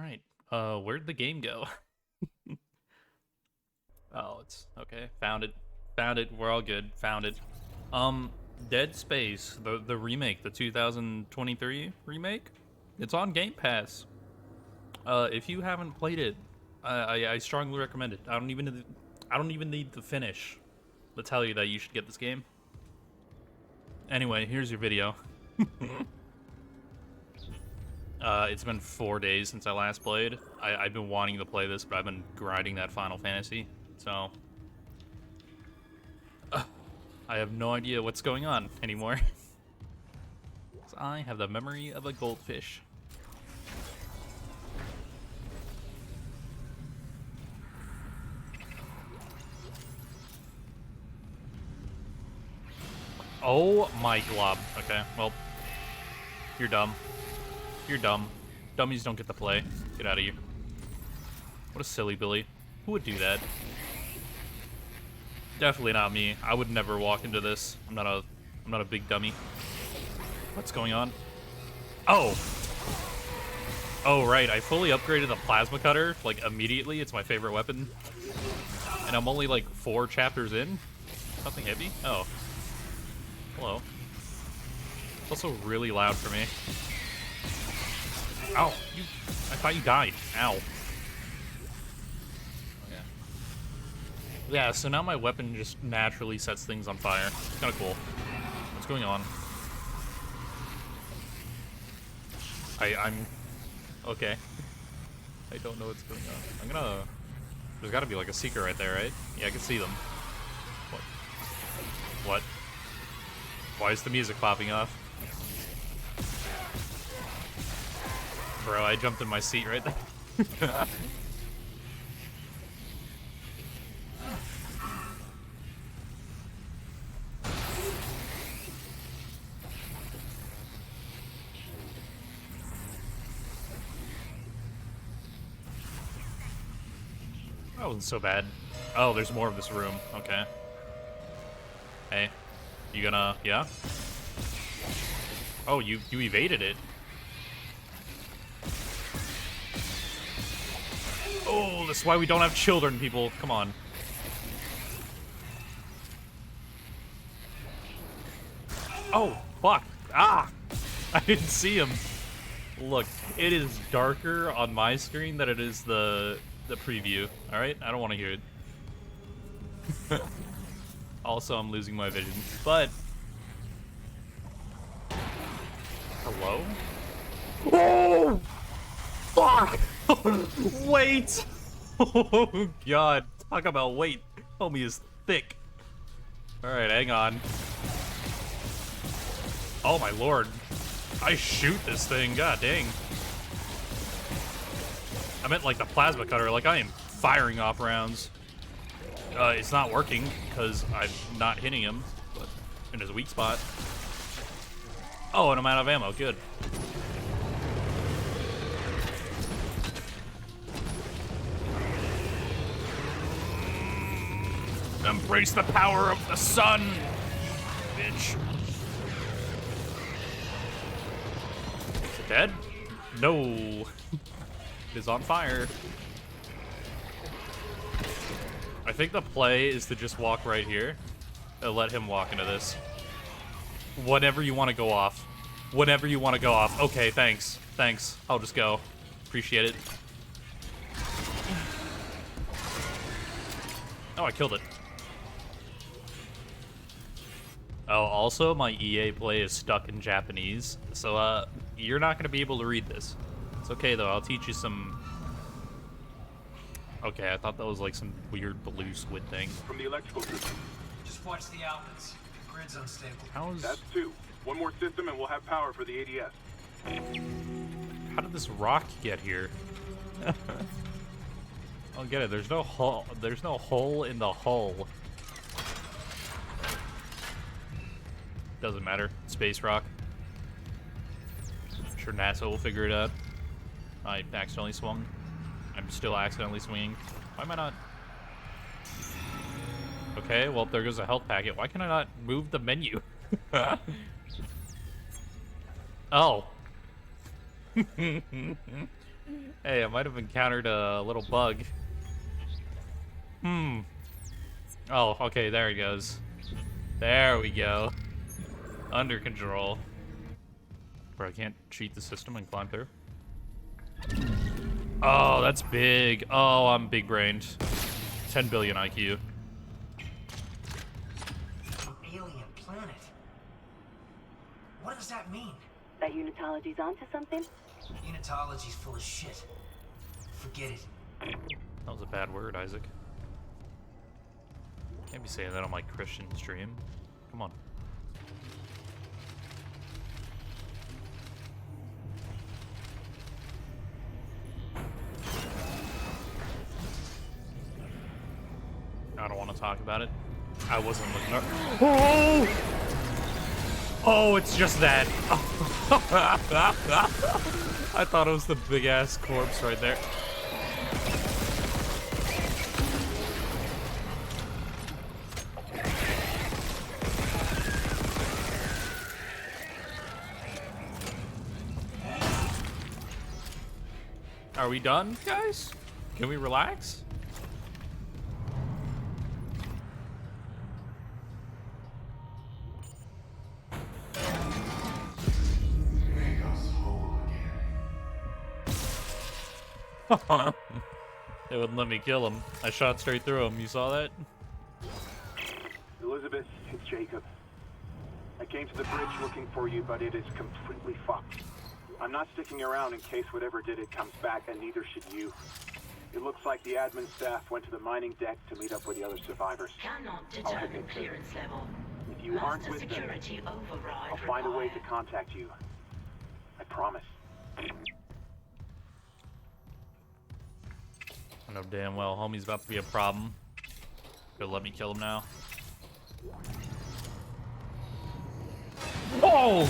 Alright. Where'd the game go? Oh, it's okay. Found it. Found it. We're all good. Found it. Um, Dead Space, the remake, the 2023 remake. It's on Game Pass. If you haven't played it, I strongly recommend it. I don't even need the finish to tell you that you should get this game. Anyway, here's your video. It's been 4 days since I last played. I've been wanting to play this, but I've been grinding that Final Fantasy, so... I have no idea what's going on anymore. 'Cause I have the memory of a goldfish. Oh my glob. Okay, well, you're dumb. You're dumb. Dummies don't get to play. Get out of here. What a silly Billy. Who would do that? Definitely not me. I would never walk into this. I'm not a big dummy. What's going on? Oh. Oh, right. I fully upgraded the plasma cutter, like, immediately. It's my favorite weapon. And I'm only, like, 4 chapters in. Something heavy? Oh. Hello. It's also really loud for me. Ow. I thought you died. Ow. Yeah, so now my weapon just naturally sets things on fire. It's kind of cool. What's going on? I'm... Okay. I don't know what's going on. I'm gonna... There's gotta be like a secret right there, right? Yeah, I can see them. What? What? Why is the music popping off? Bro, I jumped in my seat right there. That wasn't so bad. Oh, there's more of this room. Okay. Hey. You gonna... Yeah? Oh, you evaded it. Oh, that's why we don't have children, people. Come on. Oh, fuck. Ah! I didn't see him. Look, it is darker on my screen than it is the preview. Alright? I don't want to hear it. Also, I'm losing my vision. But... Hello? Oh! Fuck! Wait! Oh, God. Talk about weight. Homie is thick. Alright, hang on. Oh, my lord. I shoot this thing. God dang. I meant like the plasma cutter. Like I am firing off rounds. It's not working because I'm not hitting him but in his weak spot. Oh, and I'm out of ammo. Good. Embrace the power of the sun, bitch. Is it dead? No. It is on fire. I think the play is to just walk right here and let him walk into this. Whenever you want to go off. Whenever you want to go off. Okay, thanks. Thanks. I'll just go. Appreciate it. Oh, I killed it. Oh, also, my EA Play is stuck in Japanese, so, you're not going to be able to read this. It's okay, though. I'll teach you some... Okay, I thought that was like some weird blue squid thing. From the electrical system. Just watch the outlets. The grid's unstable. How's... That's 2. One more system and we'll have power for the ADS. How did this rock get here? I don't get it. There's no hole. There's no hole in the hull. Doesn't matter. Space rock. I'm sure NASA will figure it out. I accidentally swung. I'm still accidentally swinging. Why am I not? Okay, well, there goes a health packet. Why can I not move the menu? Oh. Hey, I might have encountered a little bug. Oh, okay, there he goes. There we go. Under control. Bro, I can't cheat the system and climb through. Oh, that's big. Oh, I'm big-brained. 10 billion IQ. An alien planet. What does that mean? That unitology's onto something? Unitology's full of shit. Forget it. That was a bad word, Isaac. Can't be saying that on my Christian stream. Come on. I don't want to talk about it. I wasn't looking up. Oh! Oh, it's just that. I thought it was the big ass corpse right there. Are we done, guys? Can we relax? They wouldn't let me kill him. I shot straight through him. You saw that? Elizabeth, it's Jacob. I came to the bridge looking for you, but it is completely fucked. I'm not sticking around in case whatever did it comes back, and neither should you. It looks like the admin staff went to the mining deck to meet up with the other survivors. Cannot I'll head determine into it. clearance level. If you aren't Master with them, security override I'll find a way to required. contact you. I promise. I know damn well homie's about to be a problem. Gonna let me kill him now. Oh!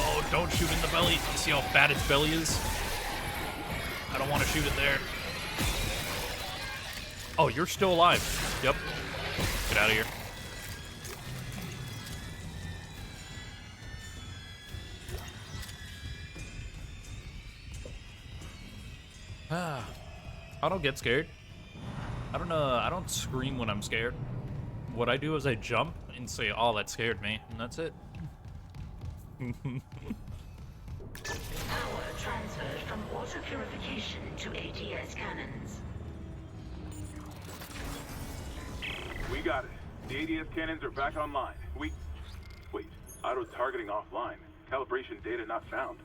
Oh, don't shoot in the belly. You see how fat its belly is? I don't want to shoot it there. Oh, you're still alive. Yep. Get out of here. I don't get scared. I don't scream when I'm scared. What I do is I jump and say, "Oh, that scared me," and that's it. Power transferred from water purification to ATS cannons. We got it. The ADS cannons are back online. Wait, auto-targeting offline. Calibration data not found.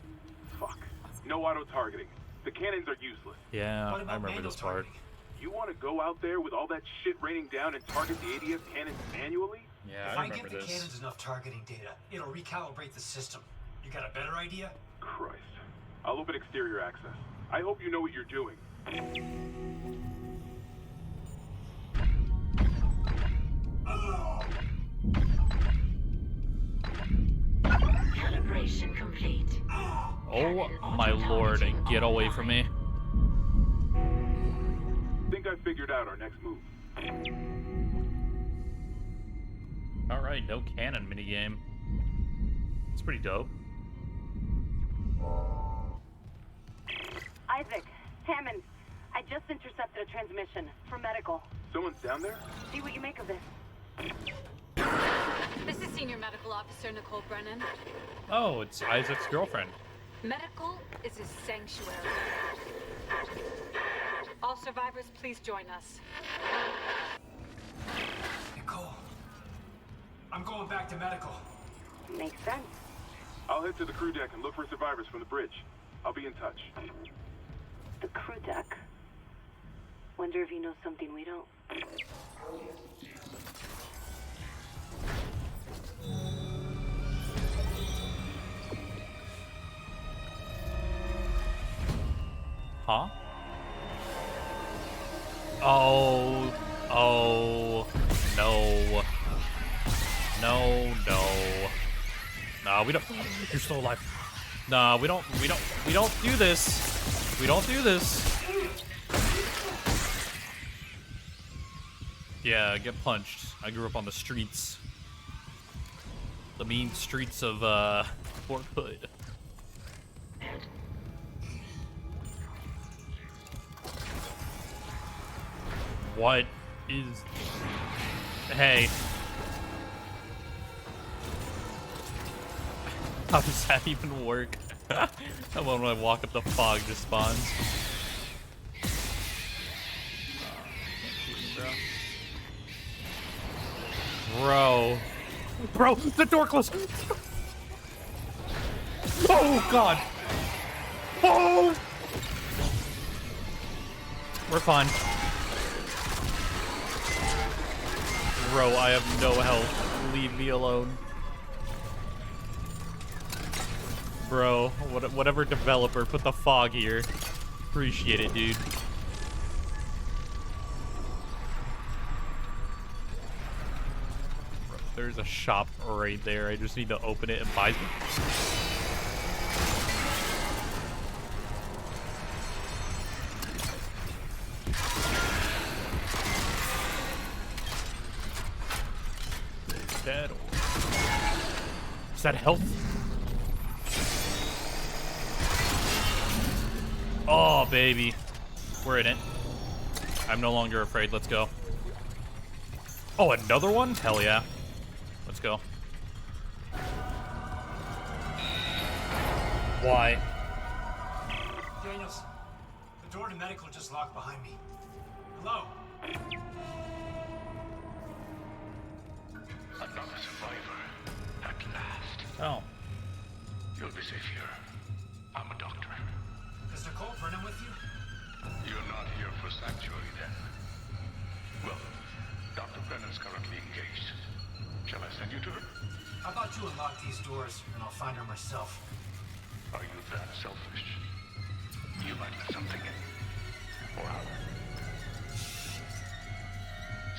Fuck. No auto-targeting. The cannons are useless. Yeah, What I about remember manual this part. targeting? You want to go out there with all that shit raining down and target the ADS cannons manually? Yeah, If I I remember give the this. cannons enough targeting data, it'll recalibrate the system. You got a better idea? Christ. I'll open exterior access. I hope you know what you're doing. Calibration complete. Oh my lord, get away from me. Think I figured out our next move. Alright, no cannon minigame. It's pretty dope. Isaac, Hammond, I just intercepted a transmission for medical. Someone's down there? See what you make of this. This is Senior Medical Officer Nicole Brennan. Oh, it's Isaac's girlfriend. Medical is his sanctuary. All survivors, please join us. Nicole. I'm going back to medical. Makes sense. I'll head to the crew deck and look for survivors from the bridge. I'll be in touch. The crew deck. Wonder if he knows something we don't. Huh? Oh, no. No. Nah, we don't. You're still alive. Nah, we don't do this. We don't do this. Yeah, get punched. I grew up on the streets. The mean streets of Fort Hood. What is... Hey. How does that even work? How about when I walk up the fog just spawns? Bro. Bro, the door closed! Oh, God! Oh! We're fine. Bro, I have no health. Leave me alone. Bro, whatever developer put the fog here. Appreciate it, dude. Bro, there's a shop right there. I just need to open it and buy them. Dead. Is that health? Oh, baby. We're in it. I'm no longer afraid. Let's go. Oh, another one? Hell yeah. Let's go. Why? Daniels, the door to medical just locked behind me. Hello? Another survivor. At last. Oh. You'll be safe here. I'm a doctor. Is Nicole Brennan with you? You're not here for sanctuary then. Well, Dr. Brennan's currently engaged. Shall I send you to her? How about you unlock these doors and I'll find her myself? Are you that selfish? You might let something in. Or how?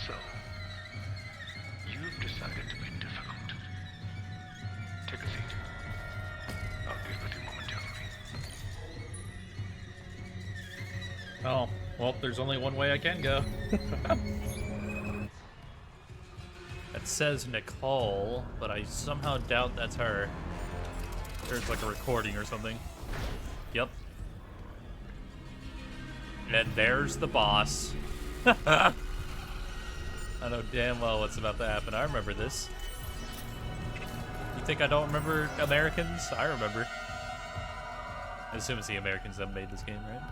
So, you've decided to be difficult. Take a seat. I'll deal with you momentarily. Oh. Well, there's only one way I can go. It says Nicole, but I somehow doubt that's her. There's like a recording or something. Yep. And there's the boss. I know damn well what's about to happen. I remember this. You think I don't remember Americans? I remember. I assume it's the Americans that made this game, right?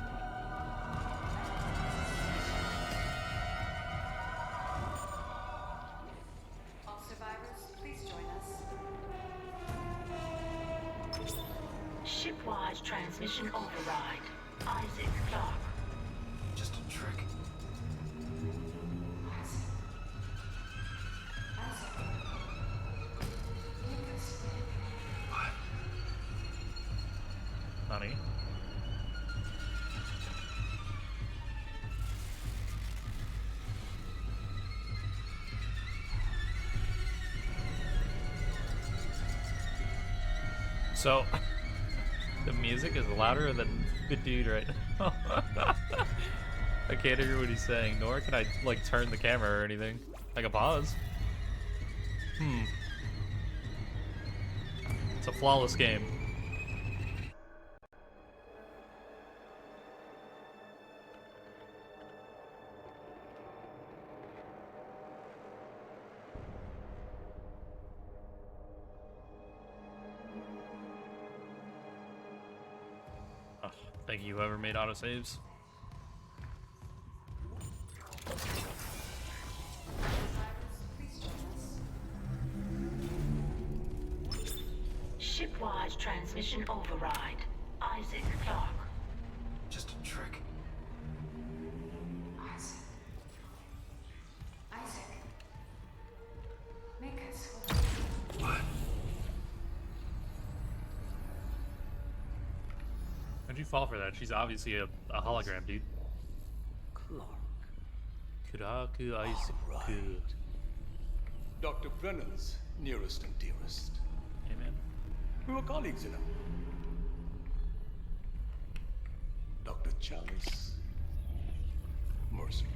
All survivors, please join us. Shipwide transmission override. Isaac Clark. Just a trick. What? Honey. So, the music is louder than the dude right now. I can't hear what he's saying, nor can I, like, turn the camera or anything. I can pause. It's a flawless game. Oh, thank you, whoever made autosaves. Shipwide transmission override. Isaac Clark. Just a trick. Isaac. Make us. What? How'd you fall for that? She's obviously a hologram, dude. Clark. Kuraku Isaac. Right. Dr. Brennan's nearest and dearest. Hey, man. We were colleagues, you know. Dr. Chalice. Mercer.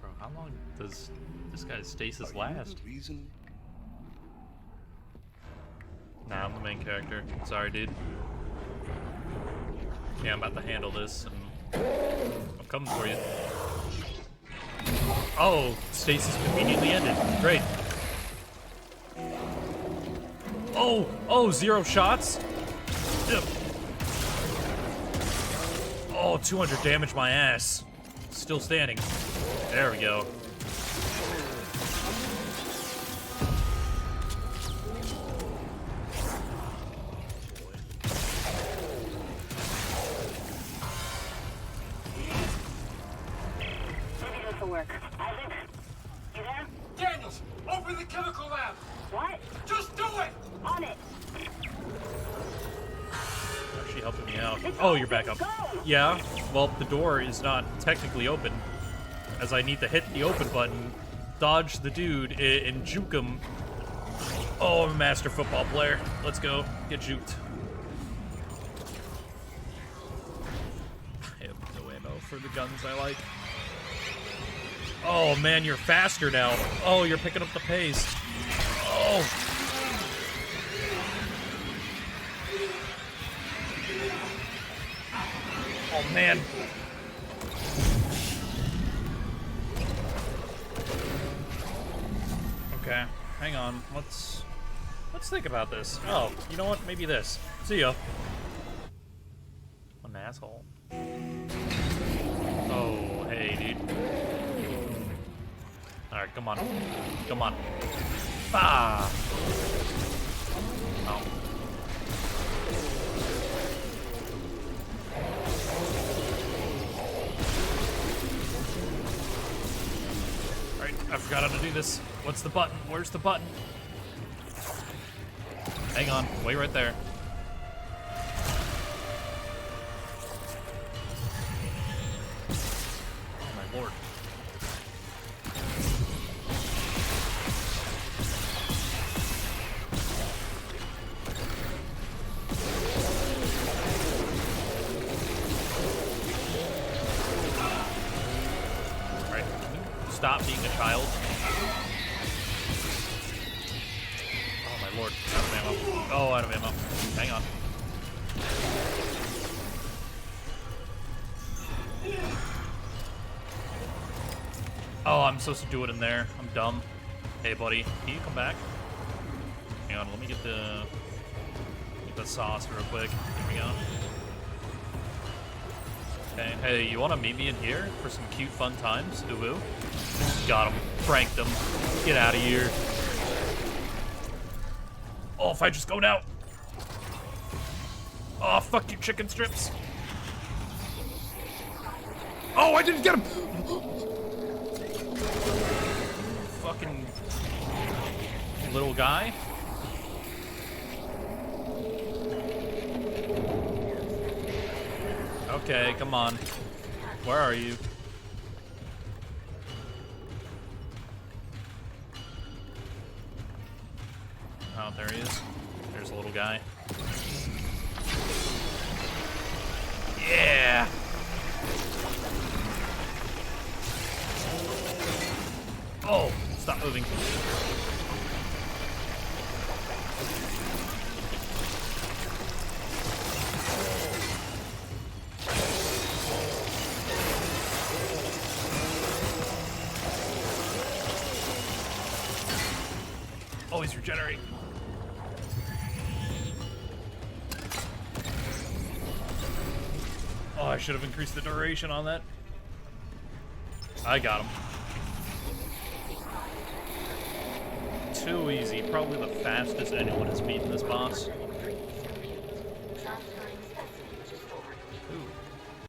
Bro, how long does this guy's stasis Are you last? the reason? Nah, I'm the main character. Sorry, dude. Yeah, I'm about to handle this, and I'm coming for you. Oh, stasis conveniently ended. Great. Oh, 0 shots? Ugh. Oh, 200 damage my ass. Still standing. There we go. Maybe this will work. Isaac, you there? Daniels, open the chemical lab. What? Just do it. On it. Actually helping me out. Oh, you're back up. Yeah, well, the door is not technically open, as I need to hit the open button, dodge the dude, and juke him. Oh, I'm a master football player. Let's go. Get juked. I have no ammo for the guns I like. Oh, man, you're faster now. Oh, you're picking up the pace. Oh. Oh, man. Okay, hang on. Let's think about this. Oh, you know what? Maybe this. See ya. What an asshole. Oh, hey, dude. Alright, come on. Come on. Ah! Oh. Alright, I forgot how to do this. What's the button? Where's the button? Hang on. Wait right there. Oh my lord. Alright, can you stop being a child? Oh my lord, out of ammo. Oh, out of ammo. Hang on. Oh, I'm supposed to do it in there. I'm dumb. Hey, buddy, can you come back? Hang on, let me get the sauce real quick. Here we go. Okay, hey, you want to meet me in here for some cute, fun times? Ooh, got him. Pranked him. Get out of here. Oh, if I just go now. Oh, fuck you, chicken strips. Oh, I didn't get him. Fucking little guy. Okay, come on. Where are you? Oh, there he is. There's a little guy. Yeah! Oh, stop moving. Oh, he's regenerating. Oh, I should have increased the duration on that. I got him. Too easy. Probably the fastest anyone has beaten this boss.